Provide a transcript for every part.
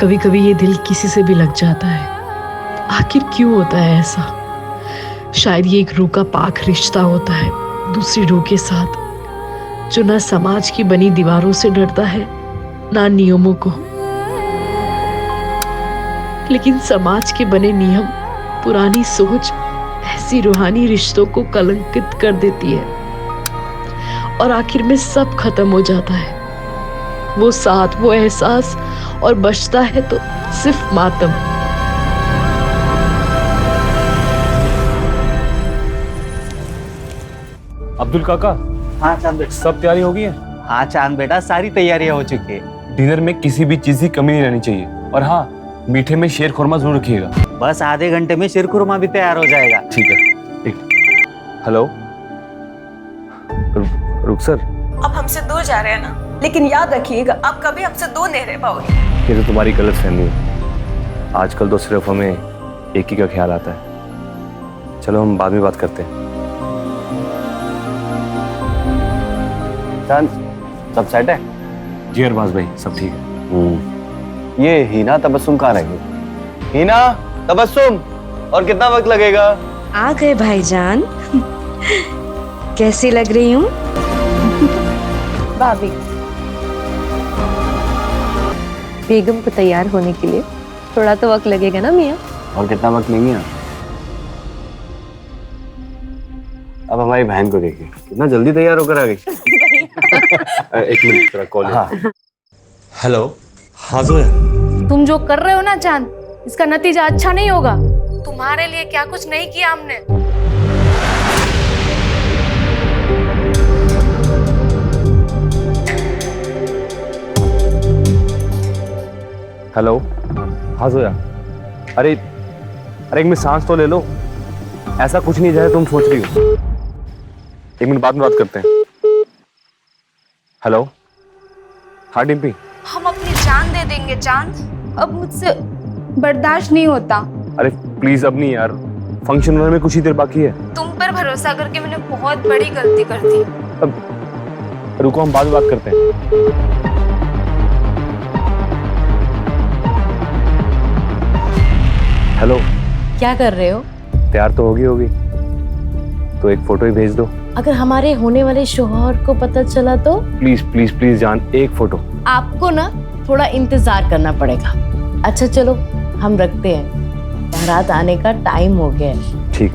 कभी कभी ये दिल किसी से भी लग जाता है। आखिर क्यों होता है ऐसा? शायद ये एक रूह का पाक रिश्ता होता है दूसरी रूह के साथ, जो ना समाज की बनी दीवारों से डरता है ना नियमों को। लेकिन समाज के बने नियम, पुरानी सोच ऐसी रूहानी रिश्तों को कलंकित कर देती है और आखिर में सब खत्म हो जाता है। वो साथ, वो एहसास, और बचता है तो सिर्फ मातम। अब्दुल काका। हाँ चांद बेटा। सब तैयारी हो गई है? हाँ चांद बेटा, सारी तैयारियां हो चुकी है। डिनर में किसी भी चीज की कमी नहीं रहनी चाहिए, और हाँ, मीठे में शेर खुरमा जरूर रखिएगा। बस आधे घंटे में शीर खुरमा भी तैयार हो जाएगा। ठीक है। हेलो रुक सर। अब हमसे दूर जा रहे हैं ना, लेकिन याद रखिएगा आप कभी हमसे दूर नहीं रह पाओगे। ये तो तुम्हारी गलत फहमी है। आजकल तो सिर्फ हमें एक ही का ख्याल आता है। चलो हम बाद में बात करते हैं। सब सेट है? जी अरबाज भाई, सब ठीक है। ये हीना तबस्सुम कहाँ रह गई? हीना तबस्सुम, और कितना वक्त लगेगा? आ गए भाईजान। कैसी लग रही हूँ? भाभी, बेगम को तैयार होने के लिए थोड़ा तो वक्त लगेगा ना मियाँ? और कितना वक्त नहीं है? अब हमारी बहन को देखिए, कितना जल्दी तैयार होकर आ गई। एक मिनट, थोड़ा कॉल। हाँ। हेलो। हाँ जोया। तुम जो कर रहे हो ना चांद, इसका नतीजा अच्छा नहीं होगा। तुम्हारे लिए क्या कुछ नहीं किया हमने। हेलो। हाँ जोया। अरे एक मिनट सांस तो ले लो। ऐसा कुछ नहीं जैसे तुम सोच रही हो। एक मिनट बाद में बात करते हैं। हेलो। हाँ डिम्पी। हम अपनी जान दे देंगे चांद, अब मुझसे बर्दाश्त नहीं होता। अरे प्लीज अब नहीं यार, फंक्शन होने में कुछ ही देर बाकी है। तुम पर भरोसा करके मैंने बहुत बड़ी गलती कर दी। अब रुको, हम बाद में बात करते हैं। हेलो। क्या कर रहे हो? तैयार तो होगी तो एक फोटो ही भेज दो। अगर हमारे होने वाले शौहर को पता चला तो? प्लीज प्लीज प्लीज जान, एक फोटो। आपको ना थोड़ा इंतजार करना पड़ेगा। अच्छा चलो हम रखते हैं, बारात आने का टाइम हो गया है। ठीक।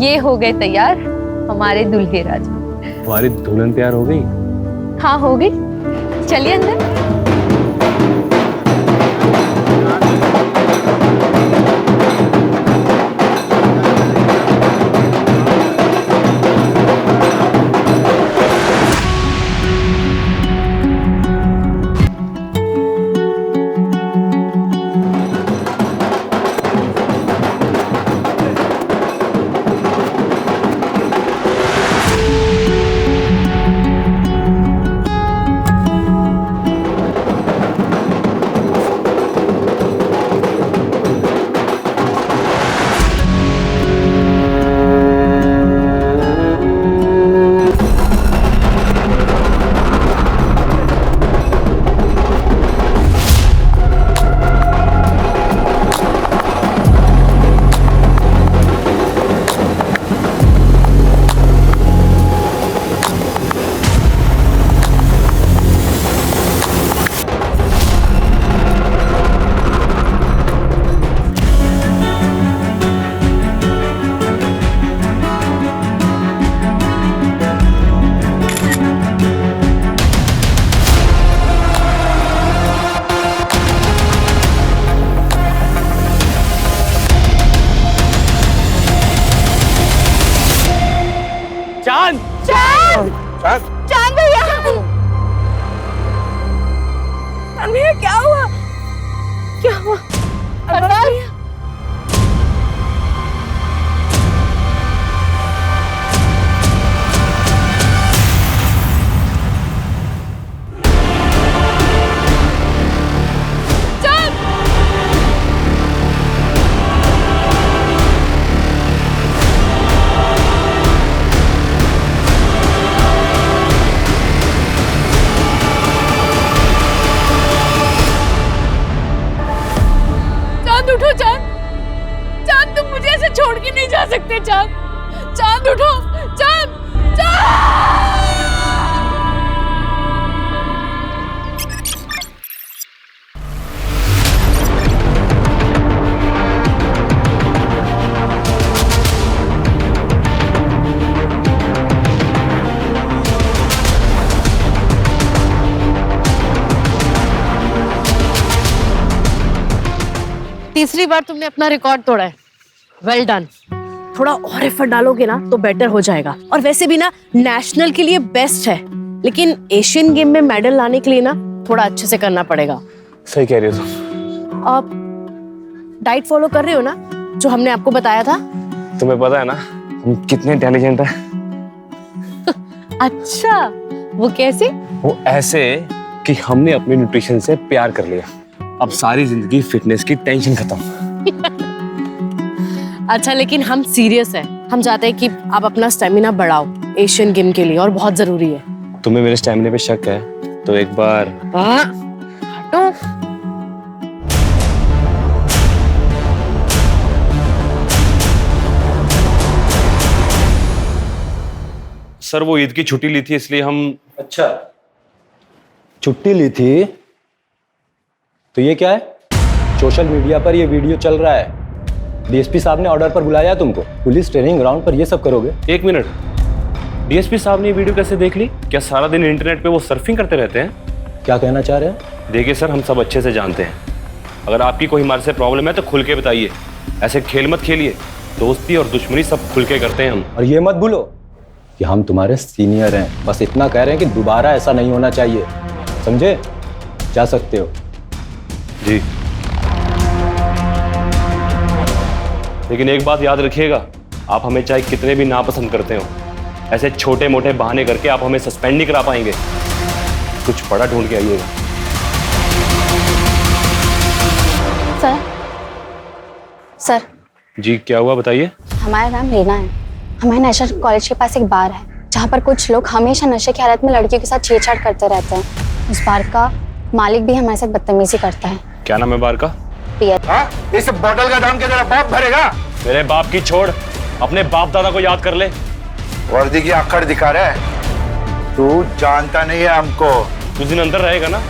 ये हो गए तैयार हमारे दुल्हे राजा। तुम्हारी दुल्हन तैयार हो गई? हाँ हो गई, चलिए अंदर। चांद भैया, हमें क्या हुआ? क्या हुआ? भैया तीसरी बार तुमने अपना रिकॉर्ड तोड़ा है। Well done. थोड़ा और एफर्ट डालोगे ना तो बेटर हो जाएगा। और वैसे भी ना नेशनल के लिए बेस्ट है, लेकिन एशियन गेम में मेडल लाने के लिए ना थोड़ा अच्छे से करना पड़ेगा। सही कह रही हो तुम। आप डाइट फॉलो कर रहे हो ना, जो हमने आपको बताया था? तुम्हें पता है ना हम कितने इंटेलिजेंट हैं। अच्छा, वो कैसे? वो ऐसे कि हमने अपने न्यूट्रिशन से प्यार कर लिया। अब सारी जिंदगी फिटनेस की टेंशन खत्म। अच्छा, लेकिन हम सीरियस हैं। हम चाहते हैं कि आप अपना स्टेमिना बढ़ाओ एशियन गेम के लिए, और बहुत जरूरी है। तुम्हें मेरे स्टैमिना पे शक है तो एक बार हटो। सर वो ईद की छुट्टी ली थी इसलिए हम। अच्छा, छुट्टी ली थी तो ये क्या है? सोशल मीडिया पर ये वीडियो चल रहा है। डीएसपी साहब ने ऑर्डर पर बुलाया तुमको। पुलिस ट्रेनिंग ग्राउंड पर ये सब करोगे? एक मिनट, डीएसपी साहब ने ये वीडियो कैसे देख ली? क्या सारा दिन इंटरनेट पे वो सर्फिंग करते रहते हैं? क्या कहना चाह रहे हैं? देखिए सर, हम सब अच्छे से जानते हैं, अगर आपकी कोई हमारे से प्रॉब्लम है तो खुल के बताइए। ऐसे खेल मत खेलिए। दोस्ती और दुश्मनी सब खुल के करते हैं हम। और ये मत भूलो कि हम तुम्हारे सीनियर हैं। बस इतना कह रहे हैं कि दोबारा ऐसा नहीं होना चाहिए, समझे? जा सकते हो। जी, लेकिन एक बात याद रखिएगा, आप हमें चाहे कितने भी नापसंद करते हो, ऐसे छोटे मोटे बहाने करके आप हमें सस्पेंड नहीं करा पाएंगे। कुछ बड़ा ढूंढ के आइएगा। सर जी, क्या हुआ बताइए। हमारा नाम रीना है। हमारे नेशनल कॉलेज के पास एक बार है जहाँ पर कुछ लोग हमेशा नशे की हालत में लड़कियों के साथ छेड़छाड़ करते रहते हैं। उस बार का मालिक भी हमारे साथ बदतमीजी करता है। क्या नाम है बार का? पियर। इस बोतल का दाम क्या तेरा बाप भरेगा? मेरे बाप की छोड़, अपने बाप दादा को याद कर ले। वर्दी की आखड़ दिखा रहा है। तू जानता नहीं है हमको। कुछ दिन अंदर रहेगा ना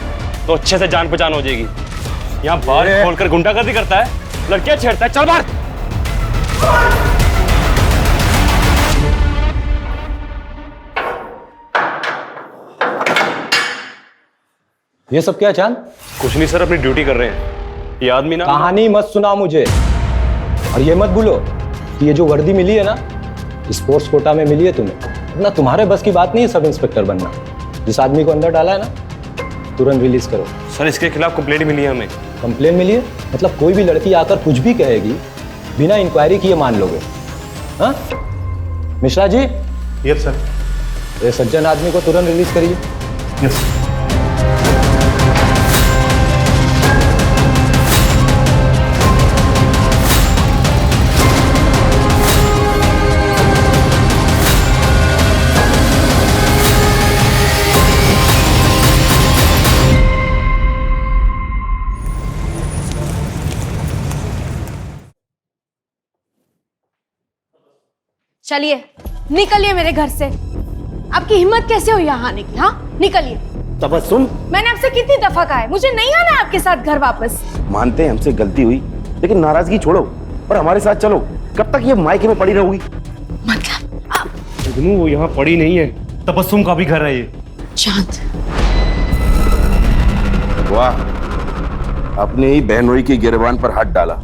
तो अच्छे से जान पहचान हो जाएगी। यहाँ बार खोलकर गुंडागर्दी करता है, लड़कियां छेड़ता है। चल बाहर। ये सब क्या चांद? कुछ नहीं सर, अपनी ड्यूटी कर रहे हैं। ये आदमी ना कहानी मत सुनाओ मुझे। और ये मत भूलो कि ये जो वर्दी मिली है ना, स्पोर्ट्स कोटा में मिली है तुम्हें। ना तुम्हारे बस की बात नहीं है सब इंस्पेक्टर बनना। जिस आदमी को अंदर डाला है ना, तुरंत रिलीज करो। सर, इसके खिलाफ कंप्लेंट मिली है हमें। कंप्लेन मिली है? मतलब कोई भी लड़की आकर कुछ भी कहेगी, बिना इंक्वायरी किए मान लोगे? हाँ मिश्रा जी? Yes sir. ये सज्जन आदमी को तुरंत रिलीज करिए। यस। चलिए, निकलिए मेरे घर से। आपकी हिम्मत कैसे हुई यहाँ आने की? हाँ, निकलिए। तबस्सुम, मैंने आपसे कितनी दफा कहा है मुझे नहीं आना है आपके साथ घर वापस। मानते हैं हमसे गलती हुई, लेकिन नाराजगी छोड़ो और हमारे साथ चलो। कब तक ये मायके में पड़ी रहोगी? मतलब वो यहाँ पड़ी नहीं है। तबस्सुम का भी घर है ये। चांद, वाह, अपने ही बहनोई की गिरबान पर हाथ डाला।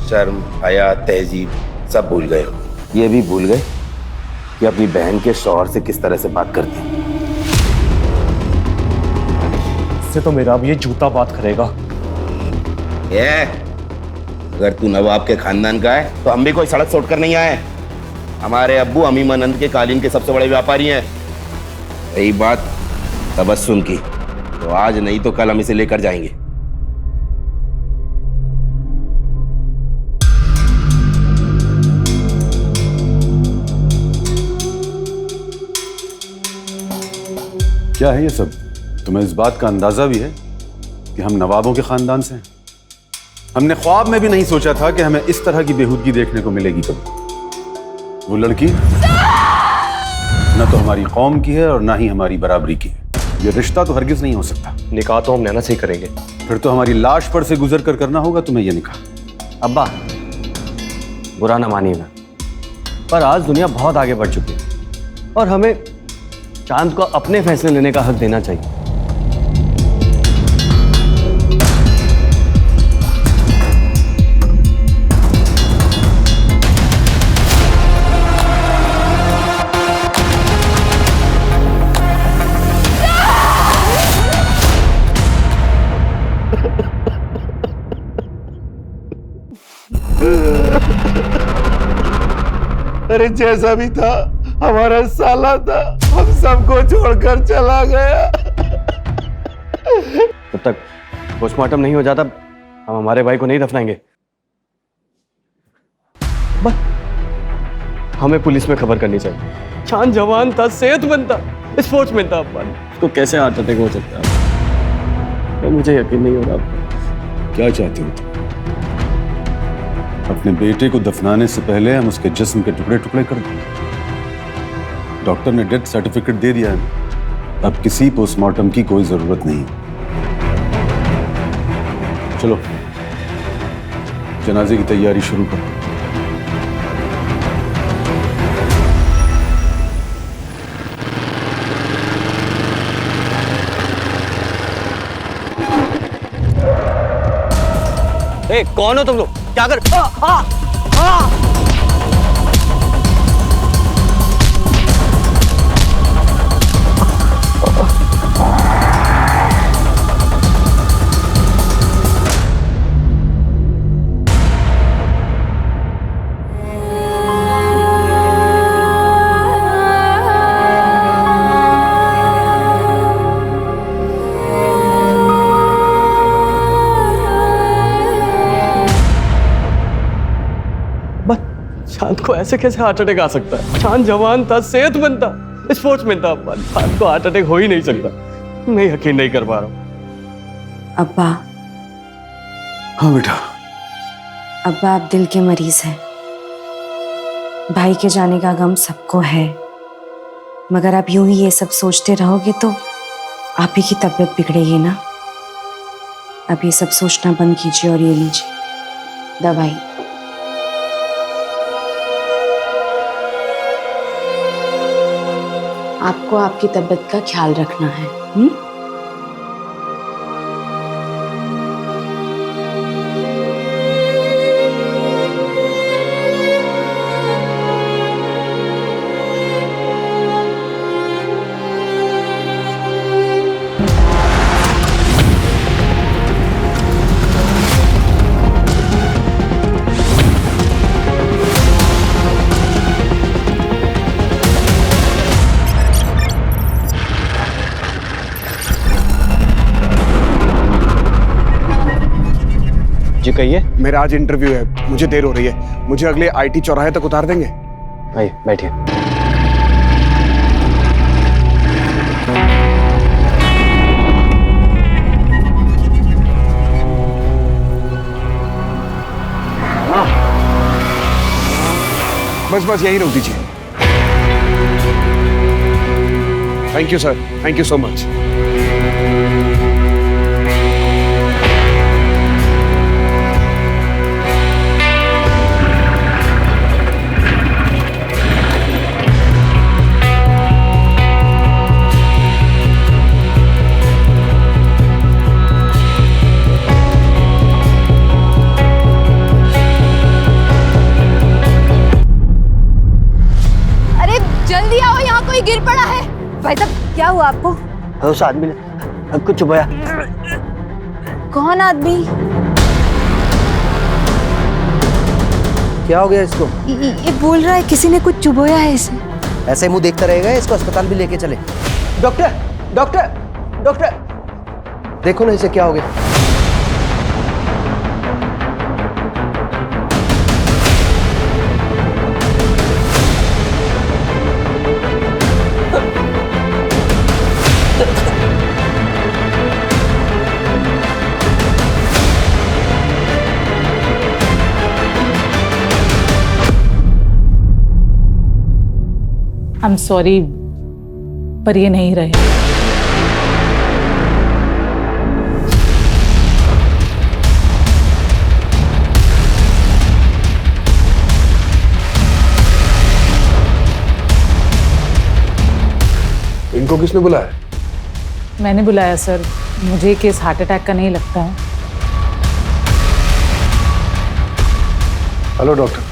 शर्म, हया, तहजीब सब भूल गए। ये भी भूल गए कि अपनी बहन के शौहर से किस तरह से बात करते हैं। इससे तो मेरा अब ये जूता बात करेगा। ये अगर तू नवाब के खानदान का है तो हम भी कोई सड़क छोड़ कर नहीं आए। हमारे अब्बू अमीमानंद के कालीन के सबसे बड़े व्यापारी हैं। रही बात तबस्सुम की, तो आज नहीं तो कल हम इसे लेकर जाएंगे। क्या है ये सब? तुम्हें इस बात का अंदाजा भी है कि हम नवाबों के खानदान से हैं? हमने ख्वाब में भी नहीं सोचा था कि हमें इस तरह की बेहूदगी देखने को मिलेगी कभी। वो लड़की न तो हमारी कौम की है और ना ही हमारी बराबरी की है। ये रिश्ता तो हरगिज नहीं हो सकता। निकाह तो हम नैना से ही करेंगे। फिर तो हमारी लाश पर से गुजर कर करना होगा तुम्हें ये निकाह। अब्बा, बुरा ना मानिएगा, पर आज दुनिया बहुत आगे बढ़ चुकी है और हमें चांद को अपने फैसले लेने का हक देना चाहिए। अरे जैसा भी था हमारा साला था, हम सबको छोड़कर चला गया। जब तक पोस्टमार्टम नहीं हो जाता हम हमारे भाई को नहीं दफनाएंगे। बस हमें पुलिस में खबर करनी चाहिए। चांद जवान था, सेहतमंद था, स्पोर्ट्समैन था। उसको कैसे हार्ट अटैक हो सकता है? मुझे यकीन नहीं हो रहा। क्या चाहते हो तुम? अपने बेटे को दफनाने से पहले हम उसके जिस्म के टुकड़े टुकड़े कर दें। डॉक्टर ने डेथ सर्टिफिकेट दे दिया है, अब किसी पोस्टमार्टम की कोई जरूरत नहीं। चलो जनाजे की तैयारी शुरू करो। ए, कौन हो तुम लोग? क्या कर? चांद को ऐसे कैसे हार्ट अटैक आ सकता है? चांद जवान था, सेहतमंद था, स्पोर्ट्समैन था। चांद को हार्ट अटैक हो ही नहीं सकता। मैं यकीन नहीं कर पा रहा हूँ। अब्बा। हाँ बेटा। अब्बा आप दिल के मरीज हैं। भाई के जाने का गम सबको है, मगर आप यूं ही ये सब सोचते रहोगे तो आप ही की तबीयत बिगड़ेगी ना। अब ये सब सोचना बंद कीजिए और ये लीजिए दवाई। आपको आपकी तबीयत का ख्याल रखना है। जी कहिए। मेरा आज इंटरव्यू है, मुझे देर हो रही है। मुझे अगले आईटी चौराहे तक उतार देंगे? आइए बैठिए। बस बस यही रोक दीजिए। Thank you sir, thank you so much. जल्दी आओ, यहाँ कोई गिर पड़ा है। भाई साहब क्या हुआ आपको? उस आदमी ने कुछ चुभाया। कौन आदमी? क्या हो गया इसको? ये बोल रहा है किसी ने कुछ चुभोया है इसे। ऐसे मुंह देखता रहेगा, इसको अस्पताल भी लेके चले। डॉक्टर डॉक्टर डॉक्टर, देखो ना इसे क्या हो गया। आई एम सॉरी, पर ये नहीं रहे। इनको किसने बुलाया? मैंने बुलाया सर, मुझे केस हार्ट अटैक का नहीं लगता है। Hello doctor.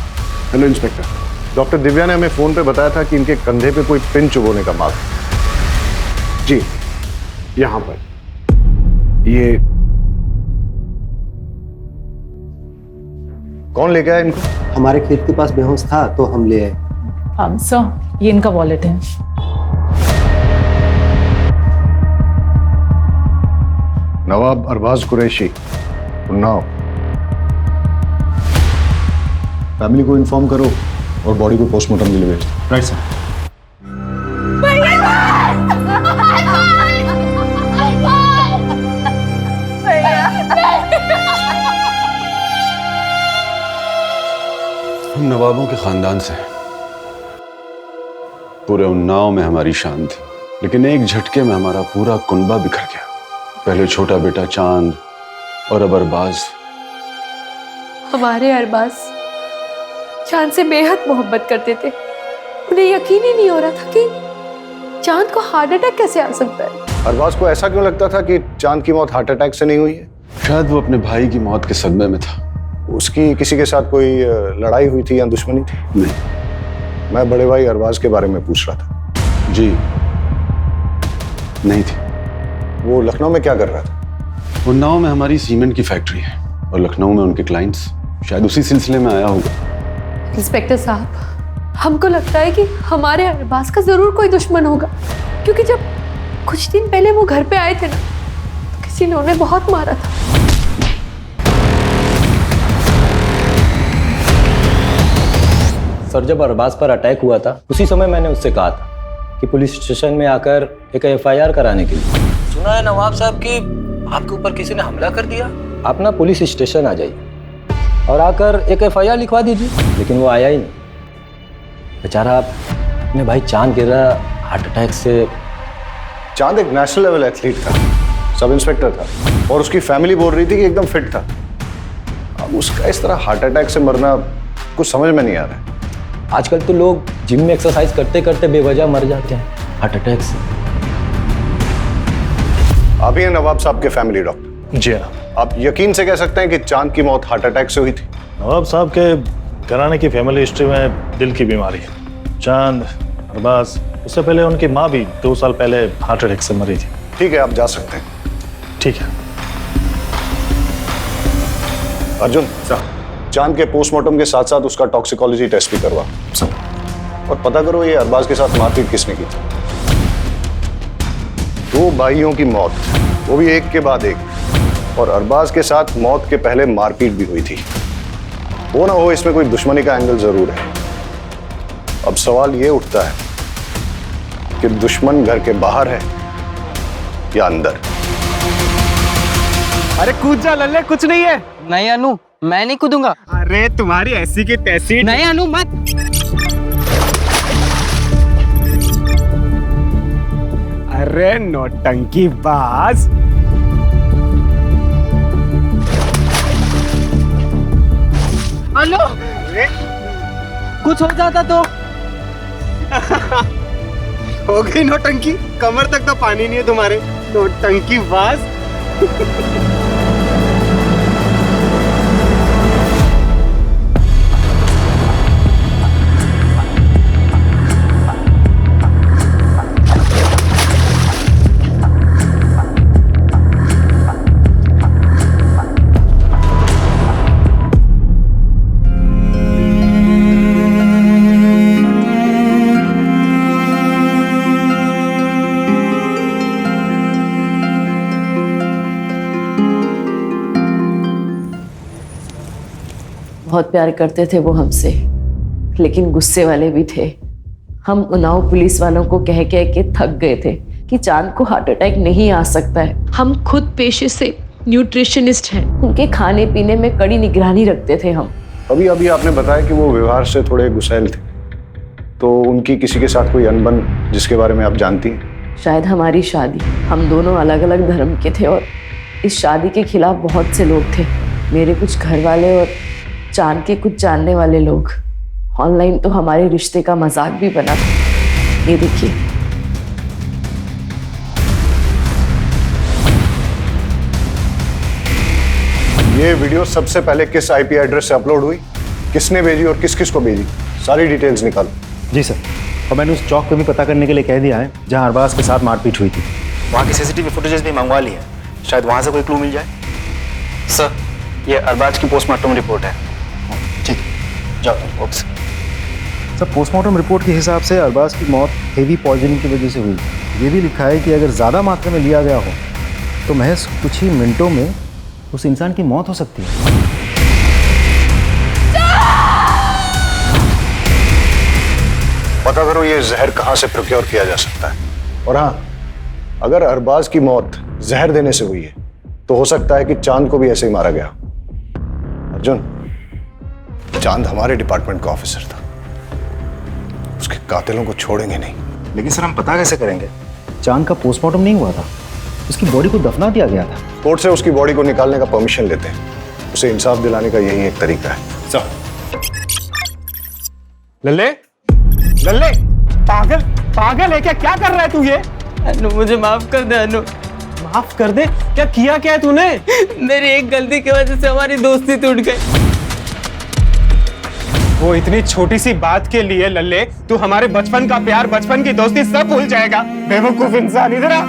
Hello inspector. Doctor Divya ने हमें फोन पे बताया था कि इनके कंधे पे कोई पिन चुभोने का मार्क है। जी यहां पर। ये कौन ले गया इनको? हमारे खेत के पास बेहोश था तो हम ले आए। सर ये इनका वॉलेट है। नवाब अरबाज कुरैशी, उन्नाव। फैमिली को इन्फॉर्म करो और बॉडी को पोस्टमार्टम के लिए भेज दो। Right sir. हम नवाबों के खानदान से हैं। पूरे उन्नाव में हमारी शान थी, लेकिन एक झटके में हमारा पूरा कुनबा बिखर गया। पहले छोटा बेटा चांद और अब अरबाज। हमारे अरबाज चांद से बेहद मोहब्बत करते थे। उन्हें यकीन ही नहीं हो रहा था कि चांद को हार्ट अटैक कैसे आ सकता है। अरबाज को ऐसा क्यों लगता था कि चांद की मौत हार्ट अटैक से नहीं हुई है? शायद वो अपने भाई की मौत के सदमे में था। उसकी किसी के साथ कोई लड़ाई हुई थी या दुश्मनी थी? नहीं। मैं बड़े भाई अरबाज के बारे में पूछ रहा था। जी नहीं थी। वो लखनऊ में क्या कर रहा था? उन्नाव में हमारी सीमेंट की फैक्ट्री है और लखनऊ में उनके क्लाइंट्स। शायद उसी सिलसिले में आया होगा। इंस्पेक्टर साहब, हमको लगता है कि हमारे अरबाज का जरूर कोई दुश्मन होगा, क्योंकि जब कुछ दिन पहले वो घर पे आए थे ना, तो किसी ने उन्हें बहुत मारा था। सर, जब अरबाज पर अटैक हुआ था उसी समय मैंने उससे कहा था कि पुलिस स्टेशन में आकर एक FIR कराने के लिए। सुना है नवाब साहब कि आपके ऊपर किसी ने हमला कर दिया। आप ना पुलिस स्टेशन आ जाइए और आकर एक FIR लिखवा दीजिए। लेकिन वो आया ही नहीं। बेचारा अपने भाई चांद गिरा हार्ट अटैक से। चांद एक नेशनल लेवल एथलीट था, सब इंस्पेक्टर था और उसकी फैमिली बोल रही थी कि एकदम फिट था। अब उसका इस तरह हार्ट अटैक से मरना कुछ समझ में नहीं आ रहा है। आजकल तो लोग जिम में एक्सरसाइज करते करते बेवजह मर जाते हैं हार्ट अटैक से। आप ही हैं नवाब साहब के फैमिली डॉक्टर? जी हाँ। आप यकीन से कह सकते हैं कि चांद की मौत हार्ट अटैक से हुई थी? नवाब साहब के घराने की फैमिली हिस्ट्री में दिल की बीमारी है। चांद, अरबाज, उससे पहले उनकी माँ भी 2 साल पहले हार्ट अटैक से मरी थी। ठीक है, आप जा सकते हैं। ठीक है। अर्जुन साहब, चांद के पोस्टमार्टम के साथ साथ उसका टॉक्सिकोलॉजी टेस्ट भी करवा और पता करो ये अरबाज के साथ मारपीट किसने की थी। 2 भाइयों की मौत, वो भी एक के बाद एक, और अरबाज के साथ मौत के पहले मारपीट भी हुई थी। वो ना हो इसमें कोई दुश्मनी का एंगल जरूर है। अब सवाल ये उठता है कि दुश्मन घर के बाहर है या अंदर। अरे कूद जा लल्ले, कुछ नहीं है। नहीं अनु, मैं नहीं कूदूंगा। अरे तुम्हारी ऐसी की तैसी। नहीं अनु, मत। अरे नौटंकी बाज। अनु, कुछ हो जाता तो। हो गई नौटंकी, कमर तक तो पानी नहीं है तुम्हारे। नौटंकी बाज। बहुत प्यार करते थे वो हमसे, लेकिन गुस्से वाले भी थे। हम उन्नाव पुलिस वालों को कह कह के थक गए थे कि चांद को हार्ट अटैक नहीं आ सकता है। हम खुद पेशे से न्यूट्रिशनिस्ट हैं। उनके खाने पीने में कड़ी निगरानी रखते थे हम। अभी अभी आपने बताया कि वो व्यवहार से थोड़े गुस्सैल थे, तो उनकी किसी के साथ कोई अनबन जिसके बारे में आप जानती हैं? शायद हमारी शादी, हम दोनों अलग अलग धर्म के थे और इस शादी के खिलाफ बहुत से लोग थे। मेरे कुछ घर वाले और चांद के कुछ जानने वाले लोग। ऑनलाइन तो हमारे रिश्ते का मजाक भी बना था। ये देखिए। ये वीडियो सबसे पहले किस IP एड्रेस से अपलोड हुई, किसने भेजी और किस किस को भेजी, सारी डिटेल्स निकालो। जी सर, और मैंने उस चौक पे भी पता करने के लिए कह दिया है जहां अरबाज के साथ मारपीट हुई थी। वहाँ की CCTV फुटेजेस भी मंगवा ली है, शायद वहाँ से कोई क्लू मिल जाए। सर, ये अरबाज की पोस्टमार्टम रिपोर्ट है। ठीक, जाओ। ओके सर पोस्टमार्टम रिपोर्ट के हिसाब से अरबाज की मौत हेवी पॉइजनिंग की वजह से हुई। ये भी लिखा है कि अगर ज़्यादा मात्रा में लिया गया हो तो महज कुछ ही मिनटों में उस इंसान की मौत हो सकती है। पता करो ये जहर कहाँ से प्रोक्योर किया जा सकता है। और हाँ, अगर अरबाज की मौत जहर देने से हुई है तो हो सकता है कि चांद को भी ऐसे ही मारा गया। अर्जुन, चांद हमारे डिपार्टमेंट का ऑफिसर था, उसके कातिलों को छोड़ेंगे नहीं। लेकिन सर हम पता कैसे करेंगे? चांद का पोस्टमार्टम नहीं हुआ था, उसकी बॉडी को दफना दिया गया था। कोर्ट से उसकी बॉडी को निकालने का परमिशन लेते हैं, उसे इंसाफ दिलाने का यही एक तरीका है। लल्ले, लल्ले, पागल पागल है क्या? क्या कर रहा है तू ये? अनु मुझे माफ कर दे अनु। माफ कर दे? क्या है तूने? मेरी एक गलती की वजह से हमारी दोस्ती टूट गई। वो इतनी छोटी सी बात के लिए लल्ले तू हमारे बचपन का प्यार, बचपन की दोस्ती सब भूल जाएगा? बेवकूफ इंसान, इधर आ।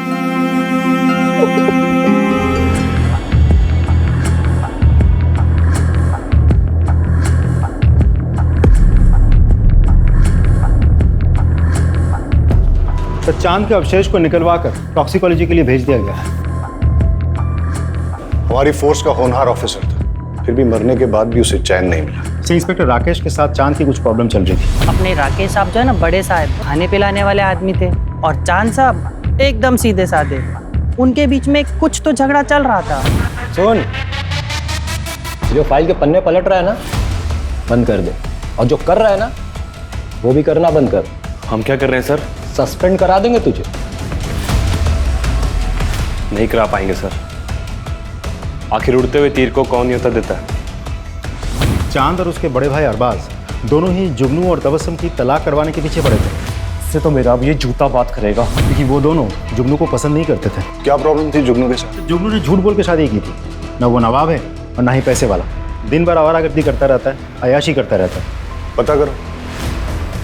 तो चांद के अवशेष को निकलवाकर टॉक्सिकोलॉजी के लिए भेज दिया गया है। हमारी फोर्स का होनहार ऑफिसर था, फिर भी मरने के बाद भी उसे चैन नहीं मिला। इंस्पेक्टर राकेश के साथ चांद की कुछ प्रॉब्लम चल रही थी। अपने राकेश साहब जो है ना, बड़े साहब, खाने पिलाने वाले आदमी थे, और चांद साहब एकदम सीधे साधे। उनके बीच में कुछ तो झगड़ा चल रहा था। सुन, जो फाइल के पन्ने पलट रहा है ना, बंद कर दे, और जो कर रहा है ना वो भी करना बंद कर। हम क्या कर रहे हैं सर? सस्पेंड करा देंगे तुझे। नहीं करा पाएंगे सर। आखिर उड़ते हुए तीर को कौन न्योता देता है? चांद और उसके बड़े भाई अरबाज दोनों ही जुगनू और तबस्सुम की तलाक करवाने के पीछे पड़े थे। इससे तो मेरा अब ये जूता बात करेगा, क्योंकि वो दोनों जुगनू को पसंद नहीं करते थे। क्या प्रॉब्लम थी जुगनू के साथ? जुगनू ने झूठ बोल के शादी की थी। न वो नवाब है और ना ही पैसे वाला। दिन भर आवारागर्दी करता रहता है, अयाशी करता रहता है। पता करो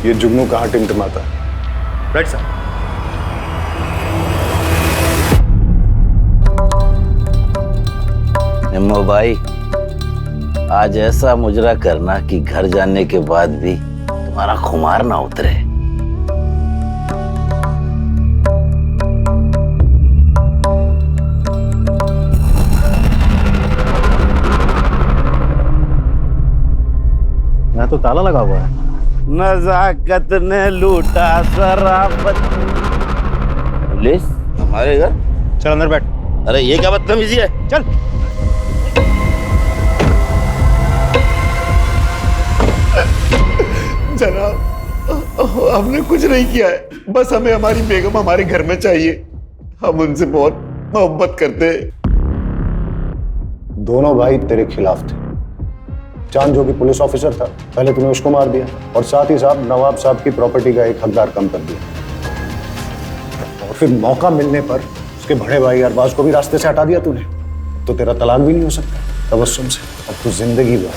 ये जुगनू कहाँ टिमटिमाता है। Right sir. निम्मो भाई, आज ऐसा मुजरा करना कि घर जाने के बाद भी तुम्हारा खुमार ना उतरे। यहाँ तो ताला लगा हुआ है। नजाकत ने लूटा शराफत। पुलिस हमारे घर? चल अंदर बैठ। अरे ये क्या बदतमीजी है? चल। जनाब, हमने कुछ नहीं किया है, बस हमें हमारी बेगम हमारे घर में चाहिए। हम उनसे बहुत मोहब्बत करते हैं। दोनों भाई तेरे खिलाफ थे। चांद जो कि पुलिस ऑफिसर था, पहले तूने उसको मार दिया, और साथ ही साथ नवाब साहब की प्रॉपर्टी का एक हकदार कम कर दिया। और फिर मौका मिलने पर उसके बड़े भाई अरबाज को भी रास्ते से हटा दिया तूने। तो तेरा तलाक भी नहीं हो सकता तबस्सुम से। अब तू जिंदगी भर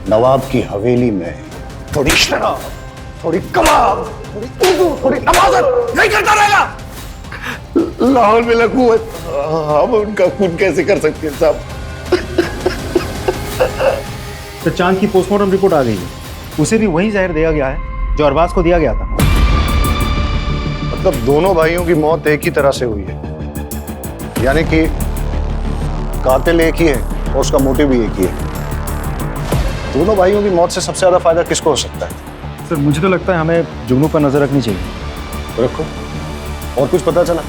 नवाब की हवेली में थोड़ी शराब, थोड़ी कबाब, थोड़ी उर्दू, थोड़ी नवाजत नहीं करता रहेगा। लाहौल में लकूवत, हम उनका खून कैसे कर सकते हैं साहब? तो चांद की पोस्टमार्टम रिपोर्ट आ गई है, उसे भी वही जहर दिया गया है जो अरबाज को दिया गया था। मतलब दोनों भाइयों की मौत एक ही तरह से हुई है, यानी कि कातिल एक ही है और उसका मोटिव भी एक ही है। दोनों भाइयों की मौत से सबसे ज्यादा फायदा किसको हो सकता है? सर मुझे तो लगता है हमें जुगनू पर नजर रखनी चाहिए। रखो। और कुछ पता चला?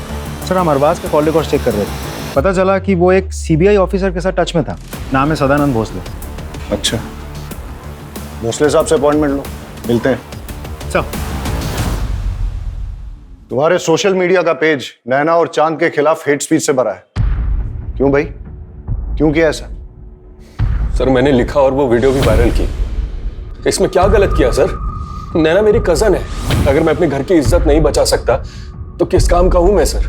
सर हम अरबाज का कॉल रिकॉर्ड चेक कर रहे थे, पता चला कि वो एक सीबीआई ऑफिसर के साथ टच में था। नाम है सदानंद भोसले। अच्छा, भोसले साहब से अपॉइंटमेंट लो, मिलते हैं। चल। तुम्हारे सोशल मीडिया का पेज नैना और चांद के खिलाफ हेट स्पीच से भरा है। क्यों भाई, क्यों किया ऐसा? सर मैंने लिखा और वो वीडियो भी वायरल की। इसमें क्या गलत किया सर? नैना मेरी कजन है। अगर मैं अपने घर की इज्जत नहीं बचा सकता तो किस काम का हूं मैं सर?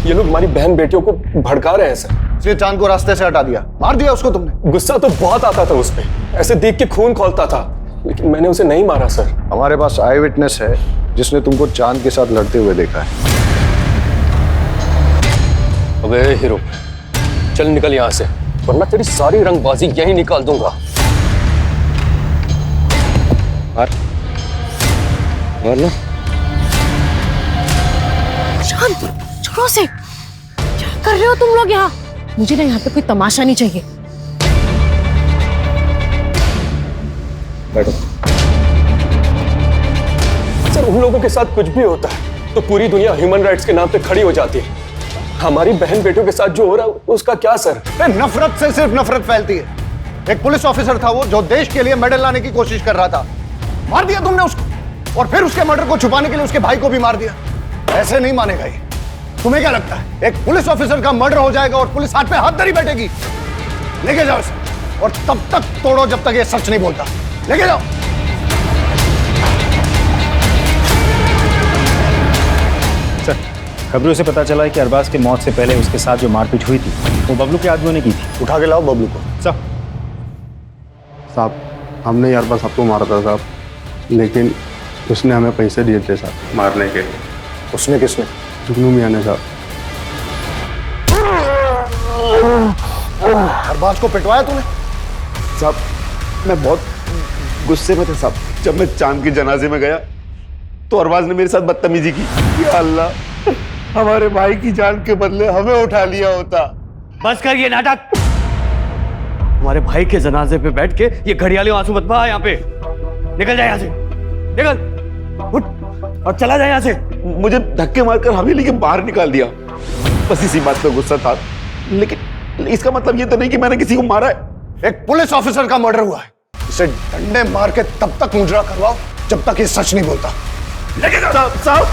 ये लोग हमारी बहन बेटियों को भड़का रहे हैं सर। इसलिए चांद को रास्ते से हटा दिया, मार दिया उसको तुमने? गुस्सा तो बहुत आता था उस पे, ऐसे देख के खून खौलता था, लेकिन मैंने उसे नहीं मारा सर। हमारे पास आई विटनेस है जिसने तुमको चांद के साथ लड़ते हुए देखा है। अबे हीरो, चल निकल यहाँ से, वरना तेरी सारी रंगबाजी यहीं निकाल दूंगा। वरना शांत, छोड़ो से। क्या कर रहे हो तुम लोग यहाँ? मुझे ना यहाँ पे कोई तमाशा नहीं चाहिए। बैठो। सर, उन लोगों के साथ कुछ भी होता है तो पूरी दुनिया ह्यूमन राइट्स के नाम पे खड़ी हो जाती है। हमारी बहन बेटियों के साथ जो हो रहा है उसका क्या सर? नफरत से सिर्फ नफरत फैलती है। एक पुलिस ऑफिसर था वो, जो देश के लिए मेडल लाने की कोशिश कर रहा था, मार दिया तुमने उसको, और फिर उसके मर्डर को छुपाने के लिए उसके भाई को भी मार दिया। ऐसे नहीं मानेगा ये। तुम्हें क्या लगता है एक पुलिस ऑफिसर का मर्डर हो जाएगा और पुलिस हाथ पे हाथ धरी बैठेगी? लेके जाओ इसे, और तब तक तोड़ो जब तक ये सच नहीं बोलता। लेके जाओ। सर, खबरों से पता चला है कि अरबाज के मौत से पहले उसके साथ जो मारपीट हुई थी वो बबलू के आदमियों ने की थी। उठा के लाओ बबलू को। साहब, हमने यार बस आपको मारा था साहब, लेकिन उसने हमें पैसे दिए थे साहब मारने के। उसने? किसने? जुगनू मियां ने साहब। अरबाज को पिटवाया तूने? साहब, मैं बहुत गुस्से में था साहब। जब मैं चांद के जनाजे में गया तो अरबाज ने मेरे साथ बदतमीजी की। या अल्लाह, हमारे भाई की जान के बदले हमें उठा लिया होता। बस कर ये नाटक। हमारे भाई के जनाजे पे बैठ के ये घड़ियाली आंसू मत बहा। यहाँ पे निकल जाए, यहाँ से निकल, उठ और चला जाए यहाँ से। मुझे धक्के मारकर हवेली के बाहर निकाल दिया। बस इसी बात पे गुस्सा था, लेकिन इसका मतलब ये तो नहीं कि मैंने किसी को मारा है। एक पुलिस ऑफिसर का मर्डर हुआ है, इसे डंडे मार के तब तक मुजरा करवाओ जब तक ये सच नहीं बोलता। लेके जाओ। साहब,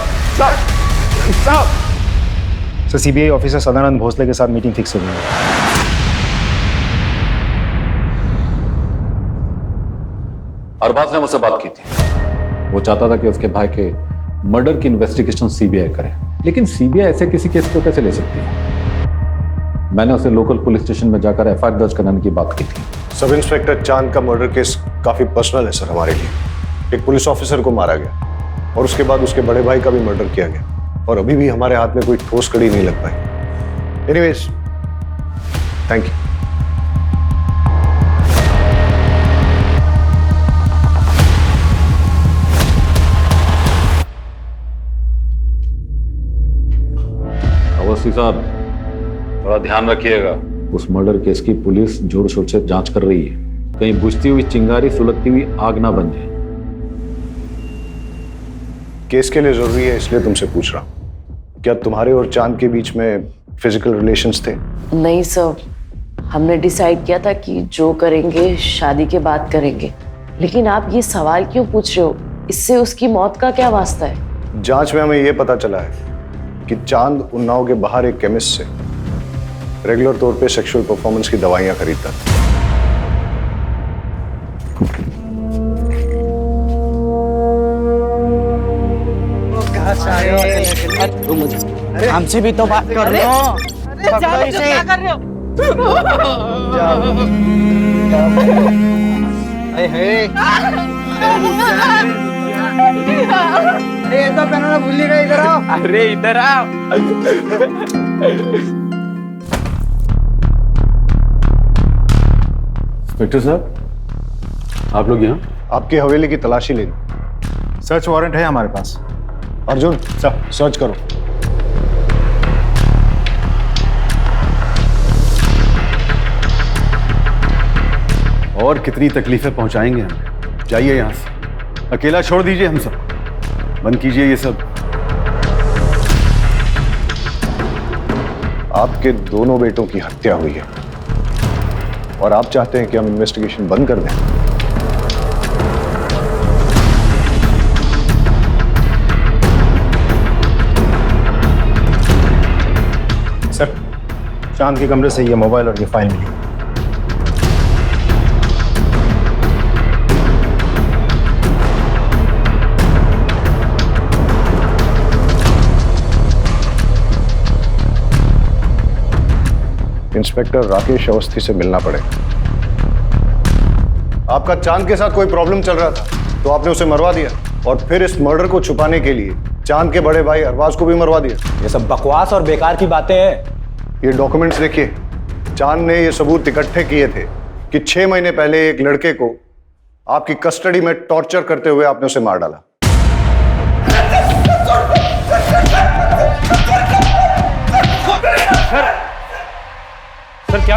sir, CBI officer Sadanand Bhosale के साथ मीटिंग फिक्स हो गई है। अरबाज ने मुझसे बात की थी। वो चाहता था कि उसके भाई के मर्डर की इन्वेस्टिगेशन सीबीआई करे, लेकिन सीबीआई ऐसे किसी केस को कैसे ले सकती है? मैंने उसे लोकल पुलिस स्टेशन में जाकर एफआईआर दर्ज कराने की बात की थी। सब इंस्पेक्टर चांद का मर्डर केस काफी पर्सनल है सर हमारे लिए। एक पुलिस ऑफिसर को मारा गया और उसके बाद उसके बड़े भाई का भी मर्डर किया गया, और अभी भी हमारे हाथ में कोई ठोस कड़ी नहीं लग पाई। Anyways, thank you. अवस्थी साहब, थोड़ा ध्यान रखिएगा। उस मर्डर केस की पुलिस जोर शोर से जांच कर रही है। कहीं बुझती हुई चिंगारी सुलगती हुई आग ना बन जाए। केस के लिए जरूरी है इसलिए तुमसे पूछ रहा हूं, क्या तुम्हारे और चांद के बीच में फिजिकल रिलेशंस थे? नहीं सर, हमने डिसाइड किया था कि जो करेंगे शादी के बाद करेंगे। लेकिन आप ये सवाल क्यों पूछ रहे हो? इससे उसकी मौत का क्या वास्ता है? जांच में हमें यह पता चला है कि चांद उन्नाव के बाहर एक केमिस्ट से रेगुलर तौर पे सेक्सुअल परफॉर्मेंस की दवाइयां खरीदता था। हमसे भी तो बात कर लो। क्या कर रहे हो? अरे ये तो पहनना भूल ही गए। इधर आओ। अरे इधर आओ। इंस्पेक्टर साहब, आप लोग यहाँ? आपकी हवेली की तलाशी लेनी। सर्च वारंट है हमारे पास। अर्जुन, सर्च करो। और कितनी तकलीफें पहुंचाएंगे हम? जाइए यहाँ से, अकेला छोड़ दीजिए हम सब। बंद कीजिए ये सब। आपके दोनों बेटों की हत्या हुई है और आप चाहते हैं कि हम इन्वेस्टिगेशन बंद कर दें? सर, चांद के कमरे से ये मोबाइल और ये फाइल मिली। इंस्पेक्टर राकेश अवस्थी से मिलना पड़ेगा। आपका चांद के साथ कोई प्रॉब्लम चल रहा था तो आपने उसे मरवा दिया, और फिर इस मर्डर को छुपाने के लिए चांद के बड़े भाई अरबाज को भी मरवा दिया। ये सब बकवास और बेकार की बातें हैं। ये डॉक्यूमेंट्स देखिए। चांद ने ये सबूत इकट्ठे किए थे कि 6 महीने पहले एक लड़के को आपकी कस्टडी में टॉर्चर करते हुए आपने उसे मार डाला।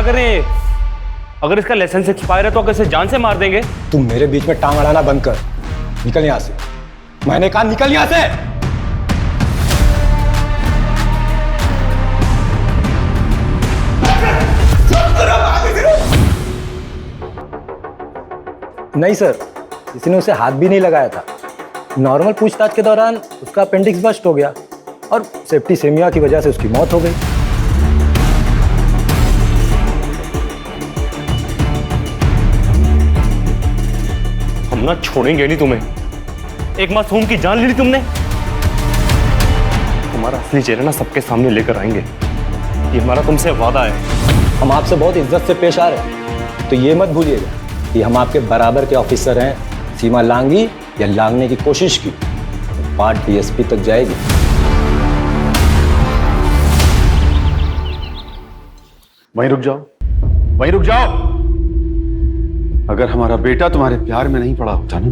कर रहे हैं? अगर इसका लाइसेंस एक्सपायर है तो अगर इसे जान से मार देंगे। तुम मेरे बीच में टांग अड़ाना बंद कर, निकल यहां से। मैंने कहा निकल यहां से। नहीं सर, किसी ने उसे हाथ भी नहीं लगाया था। नॉर्मल पूछताछ के दौरान उसका अपेंडिक्स बस्ट हो गया और सेप्टिसेमिया की वजह से उसकी मौत हो गई। हम ना छोड़ेंगे नहीं तुम्हें। एक मासूम की जान ले ली तुमने। तुम्हारा असली चेहरा ना सबके सामने लेकर आएंगे, ये हमारा तुमसे वादा है। हम आपसे बहुत इज्जत से पेश आ रहे हैं, तो ये मत भूलिएगा कि हम आपके बराबर के ऑफिसर हैं। सीमा लांगी या लांगने की कोशिश की तो बात डीएसपी तक जाएगी। वहीं रुक जाओ, वहीं रुक जाओ। अगर हमारा बेटा तुम्हारे प्यार में नहीं पड़ा होता ना,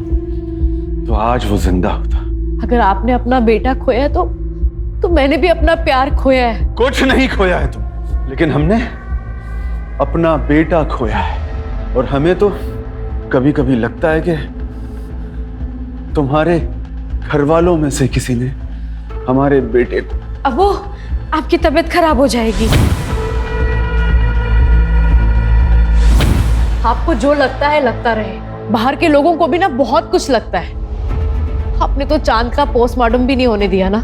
तो आज वो जिंदा होता। अगर आपने अपना बेटा खोया तो मैंने भी अपना प्यार खोया है। कुछ नहीं खोया है तुम, लेकिन हमने अपना बेटा खोया है। और हमें तो कभी कभी लगता है कि तुम्हारे घर वालों में से किसी ने हमारे बेटे को। अब वो आपकी तबीयत खराब हो जाएगी। आपको जो लगता है लगता रहे, बाहर के लोगों को भी ना बहुत कुछ लगता है। आपने तो चांद का पोस्टमार्टम भी नहीं होने दिया ना।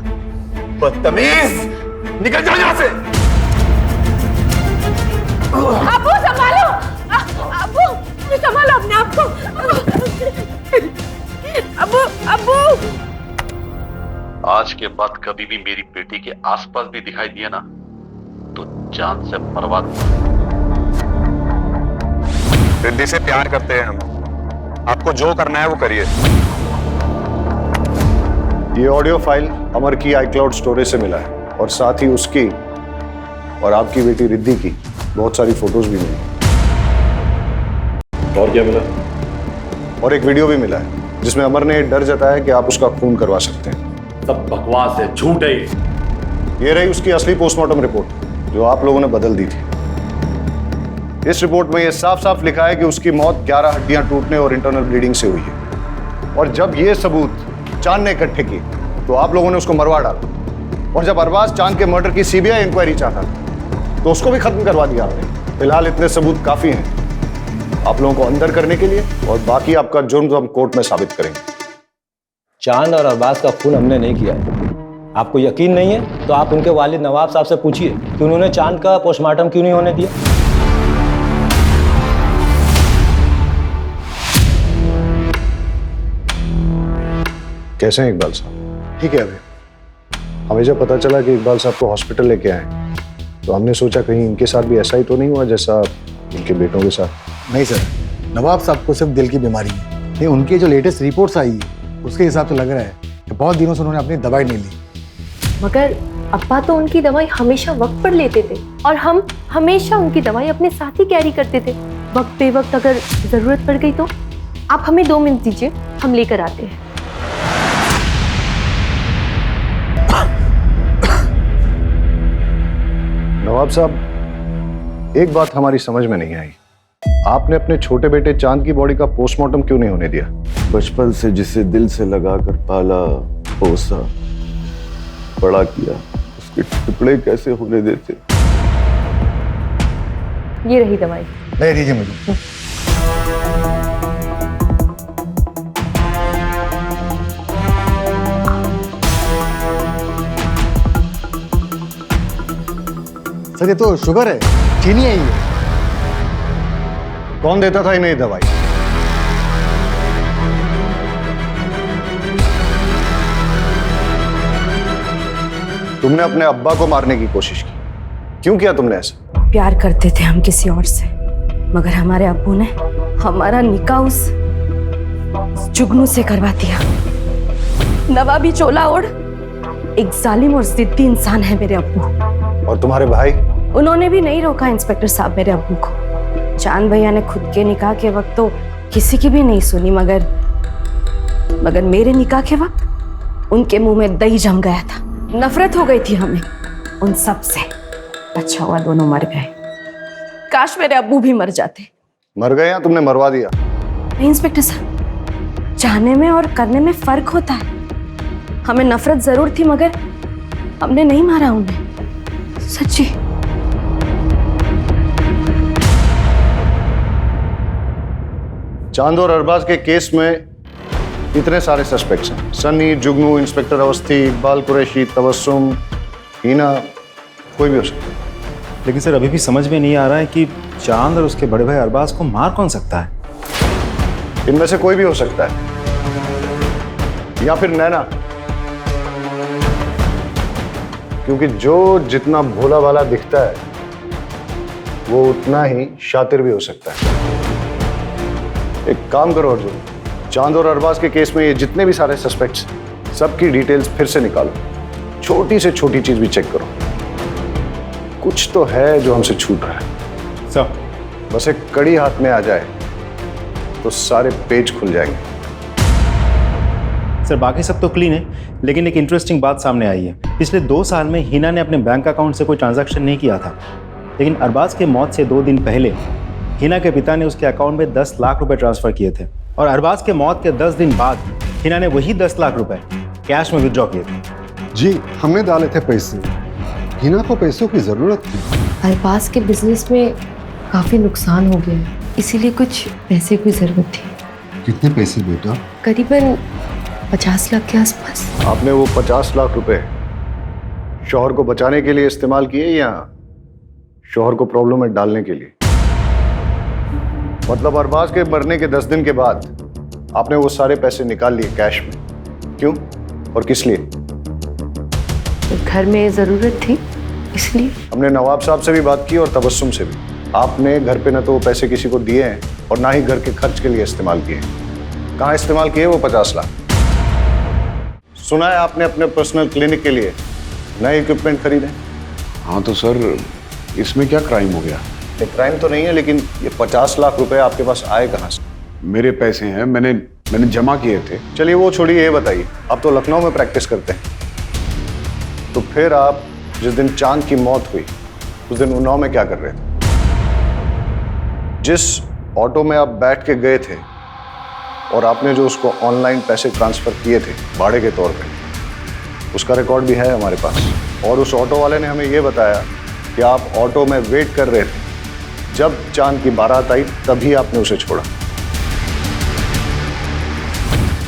बदतमीज, निकल जाओ यहाँ से। अबू संभालो, अबू संभालो अपने आप को। अबू अबू आज के बाद कभी भी मेरी बेटी के आसपास भी दिखाई दिया ना तो जान से बर्बाद। रिद्धि से प्यार करते हैं हम, आपको जो करना है वो करिए। ये ऑडियो फाइल अमर की iCloud स्टोरेज से मिला है और साथ ही उसकी और आपकी बेटी रिद्धि की बहुत सारी फोटोज भी मिली। और क्या मिला? और एक वीडियो भी मिला है जिसमें अमर ने डर जताया कि आप उसका खून करवा सकते हैं। सब बकवास है, झूठ है। ये रही उसकी असली पोस्टमार्टम रिपोर्ट जो आप लोगों ने बदल दी थी। इस रिपोर्ट में यह साफ साफ लिखा है कि उसकी मौत 11 हड्डियां टूटने और इंटरनल ब्लीडिंग से हुई है। और जब ये सबूत चांद ने इकट्ठे किए तो आप लोगों ने उसको मरवा डाला। और जब अरबाज चांद के मर्डर की सीबीआई इंक्वायरी चाहता था तो उसको भी खत्म करवा दिया आपने। फिलहाल इतने सबूत काफी हैं आप लोगों को अंदर करने के लिए, और बाकी आपका जुर्म हम कोर्ट में साबित करेंगे। चांद और अरबाज का खून हमने नहीं किया है। आपको यकीन नहीं है तो आप उनके वालिद नवाब साहब से पूछिए कि उन्होंने चांद का पोस्टमार्टम क्यों नहीं होने दिया। कैसे हैं इकबाल साहब? ठीक है। अभी हमें जब पता चला कि इकबाल साहब को हॉस्पिटल लेके आए तो हमने सोचा कहीं इनके साथ भी ऐसा ही तो नहीं हुआ जैसा इनके बेटों के साथ। नहीं सर, नवाब साहब को सिर्फ दिल की बीमारी है। नहीं, उनकी जो लेटेस्ट रिपोर्ट्स आई है उसके हिसाब से लग रहा है कि बहुत दिनों से उन्होंने अपनी दवाई नहीं ली। मगर अब्बा तो उनकी दवाई हमेशा वक्त पर लेते थे और हम हमेशा उनकी दवाई अपने साथ ही कैरी करते थे। वक्त बे वक्त अगर जरूरत पड़ गई तो आप हमें 2 मिनट दीजिए, हम लेकर आते हैं। नवाब साहब, एक बात हमारी समझ में नहीं आई, आपने अपने छोटे बेटे चांद की बॉडी का पोस्टमार्टम क्यों नहीं होने दिया? बचपन से जिसे दिल से लगाकर पाला, पोसा, बड़ा किया, उसके टुकड़े कैसे होने देते? ये रही दवाई। ले दीजिए मुझे। सर ये तो शुगर है, चीनी है ये। कौन देता था इन्हें दवाई? तुमने अपने अब्बा को मारने की कोशिश की, क्यों किया तुमने ऐसा? प्यार करते थे हम किसी और से, मगर हमारे अब्बू ने हमारा निकाह उस जुगनू से करवा दिया। नवाबी चोला ओढ़ एक जालिम और जिद्दी इंसान है मेरे अब्बू। और तुम्हारे भाई? उन्होंने भी नहीं रोका इंस्पेक्टर साहब मेरे अब्बू को। चांद भैया ने खुद के निकाह के वक्त तो किसी की भी नहीं सुनी, मगर मेरे निकाह के वक्त उनके मुंह में दही जम गया था। नफरत हो गई थी हमें उन सब से। अच्छा हुआ दोनों मर गए। काश मेरे अब्बू भी मर जाते। मर गए या तुमने मरवा दिया? नहीं इंस्पेक्टर साहब, चाहने में और करने में फर्क होता है। हमें नफरत जरूर थी मगर हमने नहीं मारा उन्हें, सच्ची। चांद और अरबाज के केस में इतने सारे सस्पेक्ट्स हैं। सन्नी, जुगनू, इंस्पेक्टर अवस्थी, इकबाल कुरैशी, तबस्सुम, हीना, कोई भी हो सकता है। लेकिन सर अभी भी समझ में नहीं आ रहा है कि चांद और उसके बड़े भाई अरबाज को मार कौन सकता है? इनमें से कोई भी हो सकता है, या फिर नैना, क्योंकि जो जितना भोला भाला दिखता है वो उतना ही शातिर भी हो सकता है। एक काम करो अर्जुन, चांद और अरबाज के केस में ये जितने भी सारे सस्पेक्ट्स, सबकी डिटेल्स फिर से निकालो, छोटी से छोटी चीज भी चेक करो। कुछ तो है जो हमसे छूट रहा है। सर बस एक कड़ी हाथ में आ जाए तो सारे पेज खुल जाएंगे। सर बाकी सब तो क्लीन है, लेकिन एक इंटरेस्टिंग बात सामने आई है। पिछले 2 साल में हिना ने अपने बैंक अकाउंट से कोई ट्रांजैक्शन नहीं किया था, लेकिन अरबाज के मौत से 2 दिन पहले हिना के पिता ने उसके अकाउंट में 10 लाख रुपए ट्रांसफर किए थे, और अरबाज के मौत के 10 दिन बाद हिना ने वही 10 लाख रुपए कैश में विड्रॉ किए थे। जी हमने डाले थे पैसे, हिना को पैसों की जरूरत थी। अरबाज के बिजनेस में काफी नुकसान हो गया, इसीलिए कुछ पैसे की जरूरत थी। कितने पैसे बेटा? करीबन 50 लाख के आसपास। आपने वो 50 लाख रुपए शौहर को बचाने के लिए इस्तेमाल किए या शौहर को प्रॉब्लम में डालने के लिए? मतलब अरबाज के मरने के 10 दिन के बाद आपने वो सारे पैसे निकाल लिए कैश में, क्यों और किस लिए? घर में जरूरत थी इसलिए। हमने नवाब साहब से भी बात की और तबस्सुम से भी। आपने घर पे न तो वो पैसे किसी को दिए हैं और ना ही घर के खर्च के लिए इस्तेमाल किए। कहाँ इस्तेमाल किए वो 50 लाख? सुना है आपने अपने पर्सनल क्लिनिक के लिए नए इक्विपमेंट खरीदे। हाँ तो सर इसमें क्या क्राइम हो गया? ये क्राइम तो नहीं है, लेकिन ये 50 लाख रुपए आपके पास आए कहाँ से? मेरे पैसे हैं, मैंने जमा किए थे। चलिए वो छोड़िए, ये बताइए, आप तो लखनऊ में प्रैक्टिस करते हैं, तो फिर आप जिस दिन चांद की मौत हुई उस दिन उन्नाव में क्या कर रहे थे? जिस ऑटो में आप बैठ के गए थे और आपने जो उसको ऑनलाइन पैसे ट्रांसफर किए थे भाड़े के तौर पे, उसका रिकॉर्ड भी है हमारे पास। और उस ऑटो वाले ने हमें ये बताया कि आप ऑटो में वेट कर रहे थे, जब चांद की बारात आई तभी आपने उसे छोड़ा।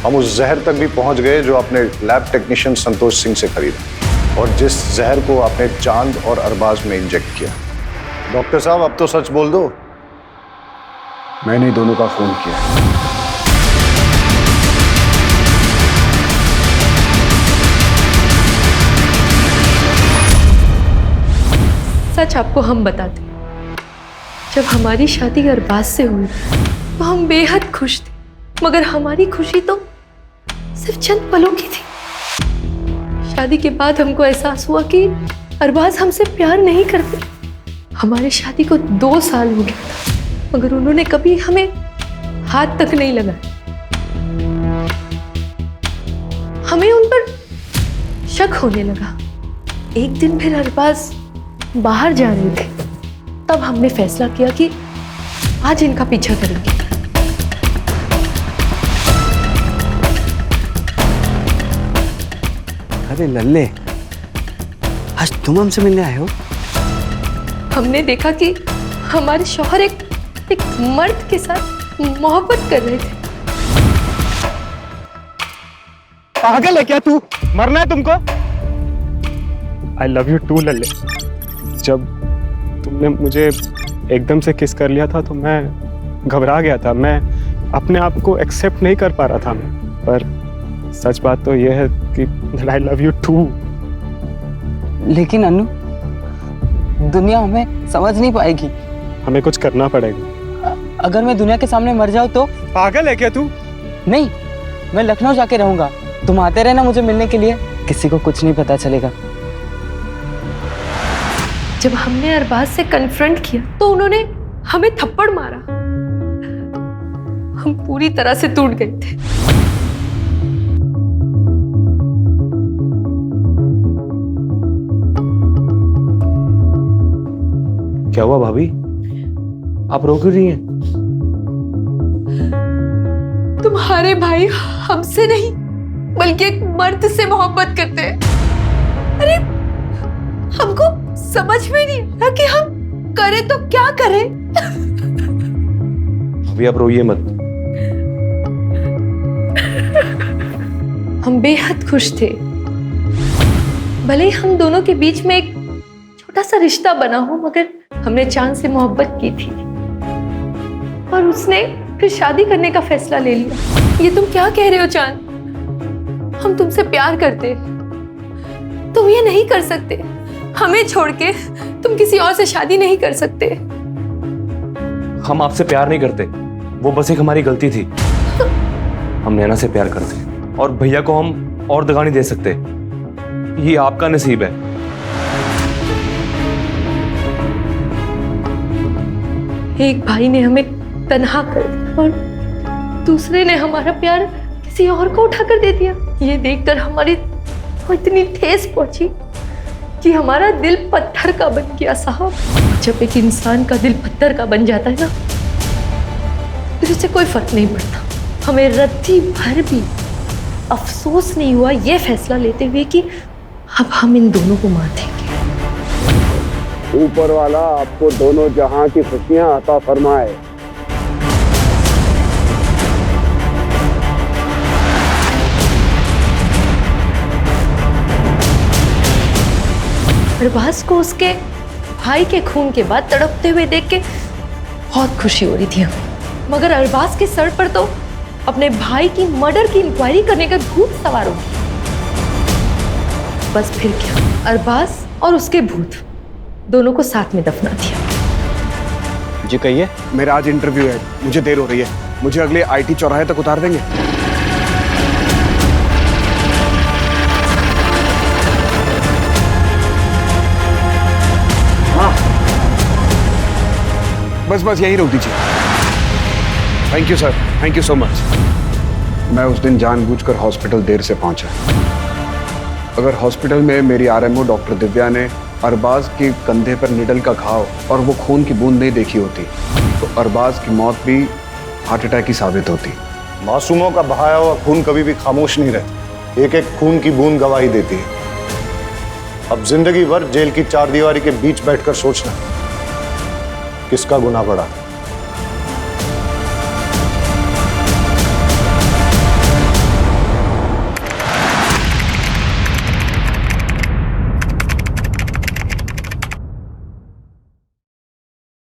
हम उस जहर तक भी पहुंच गए जो आपने लैब टेक्नीशियन संतोष सिंह से खरीदा, और जिस जहर को आपने चांद और अरबाज में इंजेक्ट किया। डॉक्टर साहब अब तो सच बोल दो। मैंने दोनों का फोन किया। सच आपको हम बताते, जब हमारी शादी अरबाज से हुई तो हम बेहद खुश थे, मगर हमारी खुशी तो सिर्फ चंद पलों की थी। शादी के बाद हमको एहसास हुआ कि अरबाज हमसे प्यार नहीं करते। हमारी शादी को 2 साल हो गया था, मगर उन्होंने कभी हमें हाथ तक नहीं लगाया। हमें उन पर शक होने लगा। एक दिन फिर अरबाज बाहर जा रहे थे, तब हमने फैसला किया कि आज इनका पीछा करेंगे। अरे लल्ले, आज तुम हमसे मिलने आए हो? हमने देखा कि हमारे शौहर एक मर्द के साथ मोहब्बत कर रहे थे। पागल है क्या तू? मरना है तुमको? आई लव यू टू लल्ले। जब तुमने मुझे एकदम से किस कर लिया था तो मैं घबरा गया था। मैं अपने आप को एक्सेप्ट नहीं कर पा रहा था मैं, पर सच बात तो यह है कि आई लव यू टू। लेकिन अनु, दुनिया हमें समझ नहीं पाएगी। हमें कुछ करना पड़ेगा। अगर मैं दुनिया के सामने मर जाऊँ तो? पागल है क्या तू? नहीं, मैं लखनऊ जाके रहूंगा। तुम आते रहना मुझे मिलने के लिए, किसी को कुछ नहीं पता चलेगा। जब हमने अरबाज से कन्फ्रंट किया तो उन्होंने हमें थप्पड़ मारा। हम पूरी तरह से टूट गए थे। क्या हुआ भाभी? आप रो क्यों रही हैं? तुम्हारे भाई हमसे नहीं बल्कि एक मर्द से मोहब्बत करते हैं। अरे हमको समझ में नहीं आ कि हम करें तो क्या करें। अभी आप रोइए मत। हम बेहद खुश थे। भले ही हम दोनों के बीच में एक छोटा सा रिश्ता बना हो, मगर हमने चांद से मोहब्बत की थी और उसने फिर शादी करने का फैसला ले लिया। ये तुम क्या कह रहे हो चांद? हम तुमसे प्यार करते, तुम ये नहीं कर सकते। हमें छोड़ के तुम किसी और से शादी नहीं कर सकते। हम आपसे प्यार नहीं करते, वो बस एक हमारी गलती थी। हम नैना से प्यार करते और भैया को हम और दगा नहीं दे सकते। ये आपका नसीब है। एक भाई ने हमें तन्हा कर दिया और दूसरे ने हमारा प्यार किसी और को उठा कर दे दिया। ये देखकर हमारी इतनी ठेस पहुंची कि हमारा दिल पत्थर का बन गया साहब। जब एक इंसान का दिल पत्थर का बन जाता है ना, फिर उससे कोई फर्क नहीं पड़ता। हमें रत्ती भर भी अफसोस नहीं हुआ ये फैसला लेते हुए कि अब हम इन दोनों को मार देंगे। ऊपर वाला आपको दोनों जहां की खुशियां अता फरमाए। अरबाज को उसके भाई के खून के बाद तड़पते हुए देख के बहुत खुशी हो रही थी हमें, मगर अरबाज के सर पर तो अपने भाई की मर्डर की इंक्वायरी करने का भूत सवार हो गया। बस फिर क्या, अरबाज और उसके भूत दोनों को साथ में दफना दिया। जी कहिए। मेरा आज इंटरव्यू है, मुझे देर हो रही है। मुझे अगले आईटी चौराहे तक उतार देंगे? हाँ, बस यहीं रोक दीजिए। Thank you sir, thank you so much. मैं उस दिन जानबूझकर हॉस्पिटल देर से पहुंचा। अगर हॉस्पिटल में मेरी आरएमओ डॉक्टर दिव्या ने अरबाज के कंधे पर निडल का घाव और वो खून की बूंद नहीं देखी होती, तो अरबाज की मौत भी हार्ट अटैक ही साबित होती। मासूमों का बहाया हुआ खून कभी भी खामोश नहीं रहता। एक एक खून की बूंद गवाही देती है। अब जिंदगी भर जेल की चारदीवारी के बीच बैठकर सोचना किसका गुनाह बढ़ा।